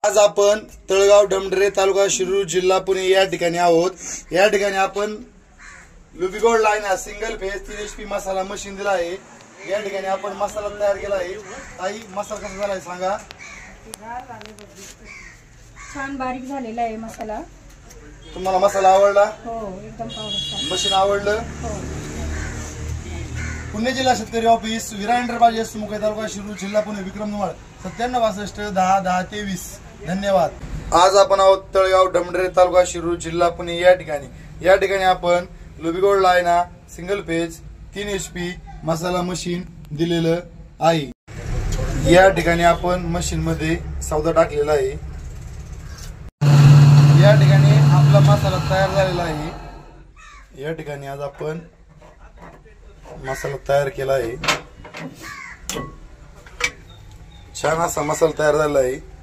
आज आपण तळगाव डमडरे तालुका शिरूर जिल्हा पुणे या ठिकाणी आहोत। या ठिकाणी आपण लुबीगोल्ड लाईन हा सिंगल फेज 3 HP मसाला मशीन दिला आहे। या ठिकाणी आपण मसाला तयार केला आहे। ताई मसाला कसा झालाय सांगा। छान बारीक झालेला आहे मसाला। तुम्हाला मसाला आवडला? हो एकदम आवडला। मशीन आवडलं? हो। पुणे जिल्हा शेतकरी ऑफिस विरांडर बाजी सुमुख तालुका शिरूर जिल्हा पुणे विक्रम नंबर 9762 10 10 23। धन्यवाद। आज आपण आहोत तळगाव डमडरे तालुका शिरूर जिल्हा पुणे या ठिकाणी आपण लुबीगोल्ड लाईन हा सिंगल फेज 3 HP मसाला मशीन दिलेलं आहे। या ठिकाणी आपण मशीन मध्ये सौदा टाकलेला आहे। या ठिकाणी आपला मसाला तयार झालेला आहे। या ठिकाणी आज आपण मसाला तयार केला आहे। छान असा मसाला तयार झाला आहे।